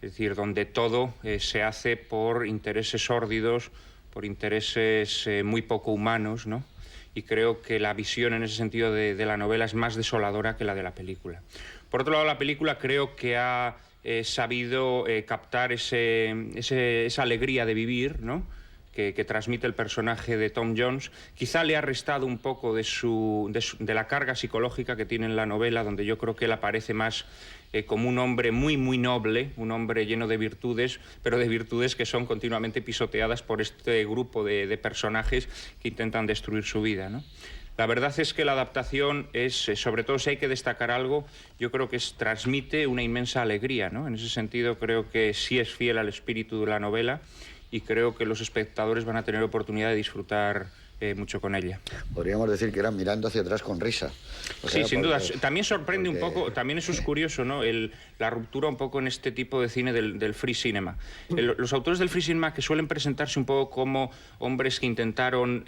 es decir, donde todo se hace por intereses sórdidos, por intereses muy poco humanos, ¿no? Y creo que la visión en ese sentido de la novela es más desoladora que la de la película. Por otro lado, la película creo que ha sabido captar esa alegría de vivir, ¿no?, que transmite el personaje de Tom Jones. Quizá le ha restado un poco de la carga psicológica que tiene en la novela, donde yo creo que él aparece más como un hombre muy, muy noble, un hombre lleno de virtudes, pero de virtudes que son continuamente pisoteadas por este grupo de personajes que intentan destruir su vida, ¿no? La verdad es que la adaptación es, sobre todo si hay que destacar algo, yo creo que transmite una inmensa alegría, ¿no? En ese sentido creo que sí es fiel al espíritu de la novela y creo que los espectadores van a tener oportunidad de disfrutar mucho con ella. Podríamos decir que eran mirando hacia atrás con risa. Sí, sin duda. También sorprende un poco, también eso es curioso, ¿no?, la ruptura un poco en este tipo de cine del free cinema. Los autores del free cinema, que suelen presentarse un poco como hombres que intentaron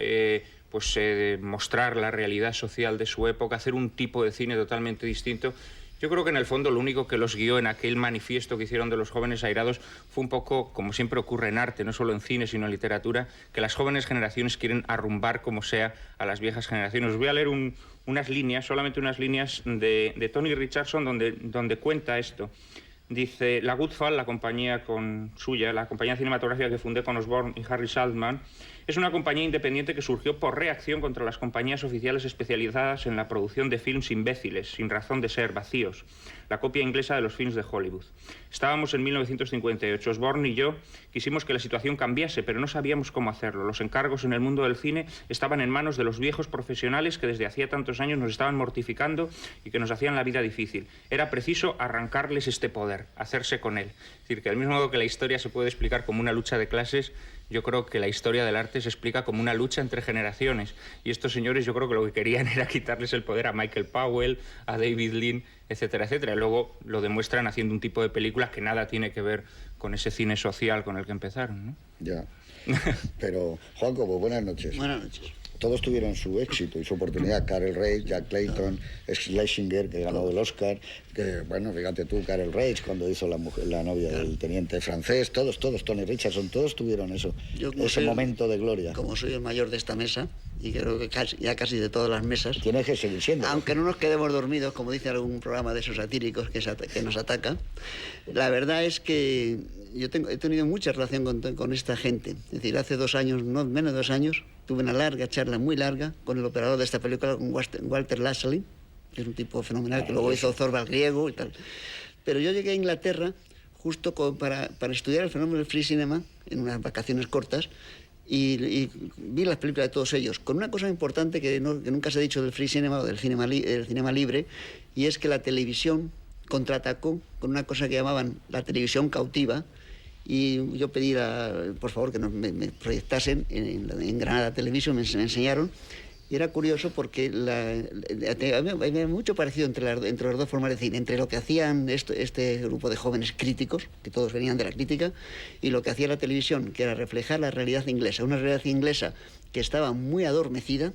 mostrar la realidad social de su época, hacer un tipo de cine totalmente distinto. Yo creo que en el fondo lo único que los guió en aquel manifiesto que hicieron de los jóvenes airados fue un poco, como siempre ocurre en arte, no solo en cine, sino en literatura, que las jóvenes generaciones quieren arrumbar como sea a las viejas generaciones. Os voy a leer unas líneas, solamente unas líneas de Tony Richardson donde cuenta esto. Dice: la Goodfall, la compañía la compañía cinematográfica que fundé con Osborne y Harry Saltman, es una compañía independiente que surgió por reacción contra las compañías oficiales especializadas en la producción de films imbéciles, sin razón de ser, vacíos, la copia inglesa de los films de Hollywood. Estábamos en 1958. Osborne y yo quisimos que la situación cambiase, pero no sabíamos cómo hacerlo. Los encargos en el mundo del cine estaban en manos de los viejos profesionales que desde hacía tantos años nos estaban mortificando y que nos hacían la vida difícil. Era preciso arrancarles este poder, hacerse con él. Es decir, que del mismo modo que la historia se puede explicar como una lucha de clases, yo creo que la historia del arte se explica como una lucha entre generaciones. Y estos señores yo creo que lo que querían era quitarles el poder a Michael Powell, a David Lean, etcétera, etcétera. Y luego lo demuestran haciendo un tipo de películas que nada tiene que ver con ese cine social con el que empezaron, ¿no? Ya. Pero, Juanjo, pues buenas noches. Buenas noches. Todos tuvieron su éxito y su oportunidad. Carel Reich, Jack Clayton, Schlesinger, que ganó el Oscar, que, bueno, fíjate tú, Carel Reich, cuando hizo la novia del teniente francés, todos, Tony Richardson, todos tuvieron eso, ese momento de gloria. Como soy el mayor de esta mesa, y creo que casi de todas las mesas... Tienes que seguir siendo. Aunque no nos quedemos dormidos, como dice algún programa de esos satíricos que nos ataca, la verdad es que yo he tenido mucha relación con esta gente. Es decir, hace 2 años, no menos de 2 años, tuve una larga charla, muy larga, con el operador de esta película, con Walter Lashley, que es un tipo fenomenal, que luego hizo Zorba el griego y tal. Pero yo llegué a Inglaterra justo para estudiar el fenómeno del free cinema, en unas vacaciones cortas, y vi las películas de todos ellos, con una cosa importante que nunca se ha dicho del free cinema o del cinema libre, y es que la televisión contraatacó con una cosa que llamaban la televisión cautiva, y yo pedí, por favor, que me proyectasen en Granada Televisión, me enseñaron, y era curioso porque había mucho parecido entre las dos formas de cine, entre lo que hacían este grupo de jóvenes críticos, que todos venían de la crítica, y lo que hacía la televisión, que era reflejar la realidad inglesa, una realidad inglesa que estaba muy adormecida,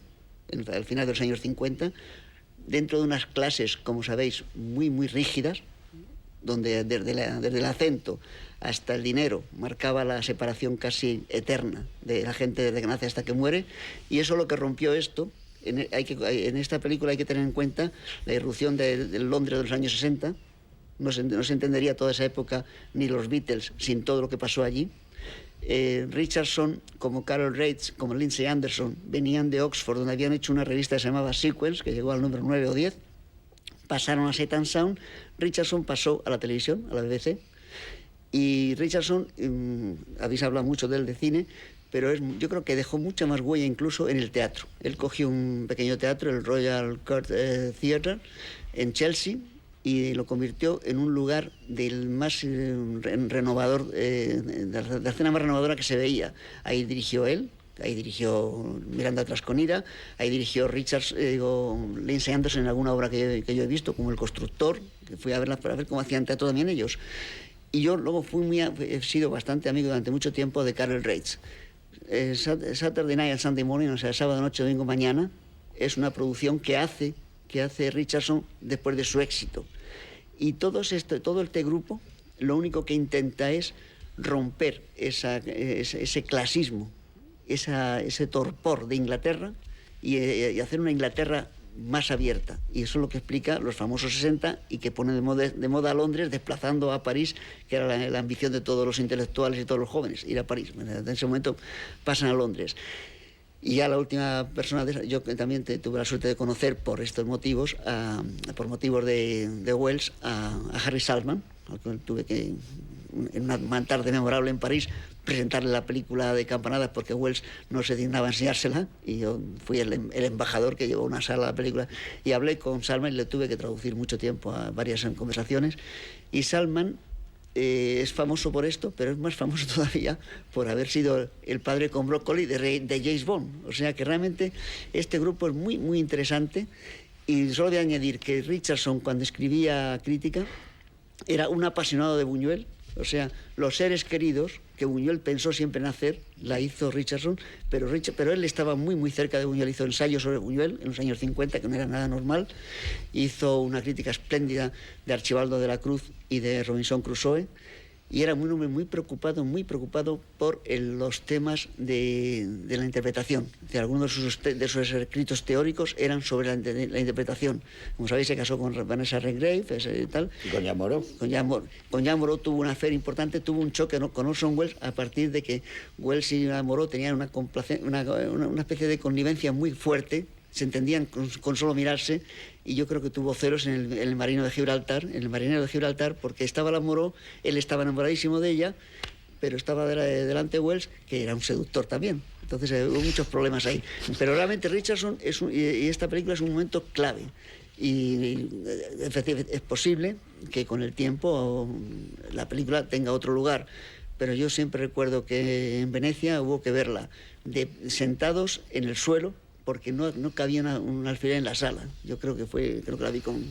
al final de los años 50, dentro de unas clases, como sabéis, muy, muy rígidas, donde desde el acento hasta el dinero marcaba la separación casi eterna de la gente desde que nace hasta que muere, y eso es lo que rompió esto. En esta película hay que tener en cuenta la irrupción del Londres de los años 60, no se entendería toda esa época ni los Beatles sin todo lo que pasó allí. Richardson, como Carol Reich, como Lindsay Anderson, venían de Oxford, donde habían hecho una revista que se llamaba Sequence, que llegó al número 9 o 10, pasaron a Sight and Sound. Richardson pasó a la televisión, a la BBC, y Richardson, habéis hablado mucho de él de cine, pero yo creo que dejó mucha más huella incluso en el teatro. Él cogió un pequeño teatro, el Royal Court Theatre, en Chelsea, y lo convirtió en un lugar del más renovador, de la escena más renovadora que se veía. Ahí dirigió él, ahí dirigió Mirando atrás con ira, ahí dirigió Lindsay Anderson en alguna obra que yo he visto, como El constructor, que fui a verla para ver cómo hacían teatro también ellos. Y yo luego he sido bastante amigo durante mucho tiempo de Carel Reich. Saturday Night and Sunday Morning, o sea, sábado noche, domingo mañana, es una producción que hace Richardson después de su éxito. Y todo este grupo lo único que intenta es romper ese clasismo, ese torpor de Inglaterra y hacer una Inglaterra más abierta. Y eso es lo que explica los famosos 60 y que pone de moda a Londres, desplazando a París, que era la ambición de todos los intelectuales y todos los jóvenes, ir a París. En ese momento pasan a Londres. Y ya la última persona, yo también tuve la suerte de conocer por estos motivos, por motivos de Wells, a Harry Saltzman, al que tuve que, en una tarde memorable en París, presentarle la película de Campanadas porque Wells no se dignaba a enseñársela y yo fui el embajador que llevó una sala a la película y hablé con Saltzman y le tuve que traducir mucho tiempo a varias conversaciones. Y Saltzman es famoso por esto, pero es más famoso todavía por haber sido el padre con brócoli de James Bond. O sea que realmente este grupo es muy, muy interesante. Y solo voy a añadir que Richardson, cuando escribía crítica, era un apasionado de Buñuel. O sea, Los seres queridos, que Buñuel pensó siempre en hacer, la hizo Richardson, pero él estaba muy, muy cerca de Buñuel. Hizo ensayos sobre Buñuel en los años 50, que no era nada normal. Hizo una crítica espléndida de Archibaldo de la Cruz y de Robinson Crusoe. Y era un hombre muy preocupado por los temas de la interpretación. Algunos de sus escritos teóricos eran sobre la interpretación. Como sabéis, se casó con Vanessa Redgrave y tal. ¿Y con Jean Moreau? Con Jean Moreau tuvo una affair importante, tuvo un choque con Orson Welles a partir de que Welles y Moreau tenían una especie de connivencia muy fuerte. Se entendían con solo mirarse, y yo creo que tuvo celos en el marinero de Gibraltar, porque estaba la Moreau, él estaba enamoradísimo de ella, pero estaba delante de Wells, que era un seductor también. Entonces hubo muchos problemas ahí. Pero realmente Richardson y esta película es un momento clave. Y efectivamente es posible que con el tiempo la película tenga otro lugar. Pero yo siempre recuerdo que en Venecia hubo que verla sentados en el suelo, porque no cabía un alfiler en la sala. Yo creo que la vi con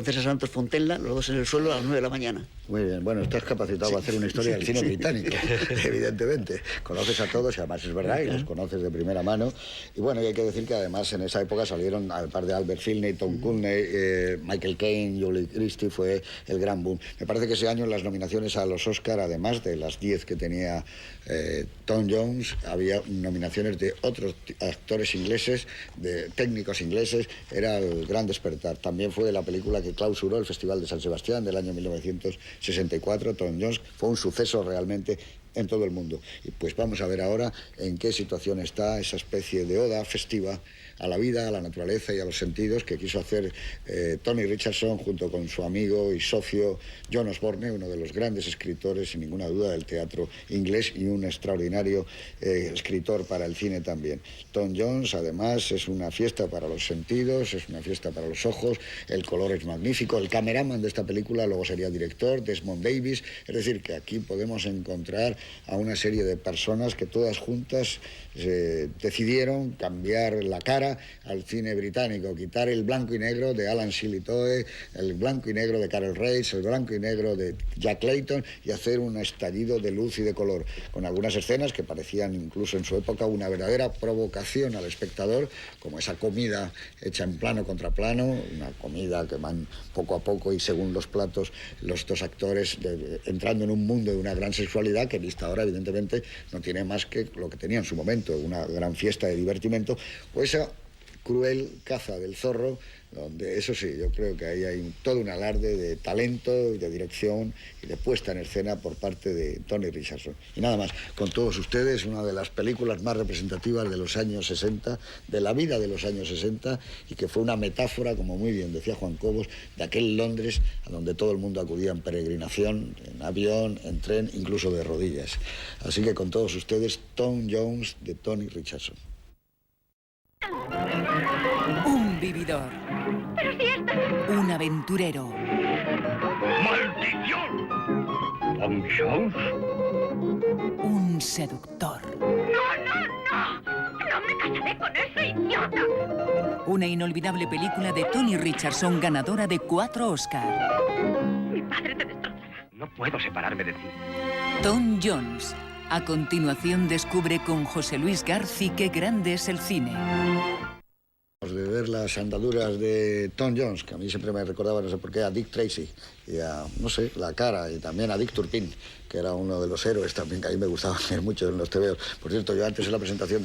César Santos Fontenla, los dos en el suelo a las 9 de la mañana. Muy bien, bueno, estás capacitado para hacer una historia del cine británico, evidentemente. Conoces a todos y además es verdad, y los conoces de primera mano. Y bueno, y hay que decir que además en esa época salieron, al par de Albert Finney, Tom Cooney, Michael Caine, Julie Christie, fue el gran boom. Me parece que ese año en las nominaciones a los Oscar, además de las 10 que tenía Tom Jones, había nominaciones de otros actores ingleses, de técnicos ingleses. Era el gran despertar. También fue la película que clausuró el Festival de San Sebastián del año 1964, Tom Jones. Fue un suceso realmente en todo el mundo. Y pues vamos a ver ahora en qué situación está esa especie de oda festiva a la vida, a la naturaleza y a los sentidos que quiso hacer Tony Richardson junto con su amigo y socio John Osborne, uno de los grandes escritores, sin ninguna duda, del teatro inglés y un extraordinario escritor para el cine también. Tom Jones, además, es una fiesta para los sentidos, es una fiesta para los ojos, el color es magnífico, el cameraman de esta película luego sería director, Desmond Davis, es decir, que aquí podemos encontrar a una serie de personas que todas juntas decidieron cambiar la cara al cine británico, quitar el blanco y negro de Alan Sillitoe, el blanco y negro de Carol Reitz, el blanco y negro de Jack Clayton y hacer un estallido de luz y de color, con algunas escenas que parecían incluso en su época una verdadera provocación al espectador, como esa comida hecha en plano contra plano, una comida que van poco a poco y según los platos los dos actores entrando en un mundo de una gran sexualidad que vista ahora evidentemente no tiene más que lo que tenía en su momento, una gran fiesta de divertimento, o esa cruel caza del zorro, donde eso sí, yo creo que ahí hay todo un alarde de talento, de dirección y de puesta en escena por parte de Tony Richardson. Y nada más, con todos ustedes, una de las películas más representativas de los años 60, de la vida de los años 60, y que fue una metáfora, como muy bien decía Juan Cobos, de aquel Londres a donde todo el mundo acudía en peregrinación, en avión, en tren, incluso de rodillas. Así que con todos ustedes, Tom Jones de Tony Richardson. Un vividor. ¡Pero si esto! Un aventurero. ¡Maldición! ¿Tom Jones? Un seductor. ¡No! ¡No me casaré con ese idiota! Una inolvidable película de Tony Richardson, ganadora de 4 Oscar. Mi padre te destrozará. No puedo separarme de ti. Tom Jones. A continuación descubre con José Luis Garci qué grande es el cine. De ver las andaduras de Tom Jones, que a mí siempre me recordaba, no sé por qué, a Dick Tracy, y a, no sé, La Cara, y también a Dick Turpin, que era uno de los héroes también, que a mí me gustaba ver mucho en los tebeos. Por cierto, yo antes en la presentación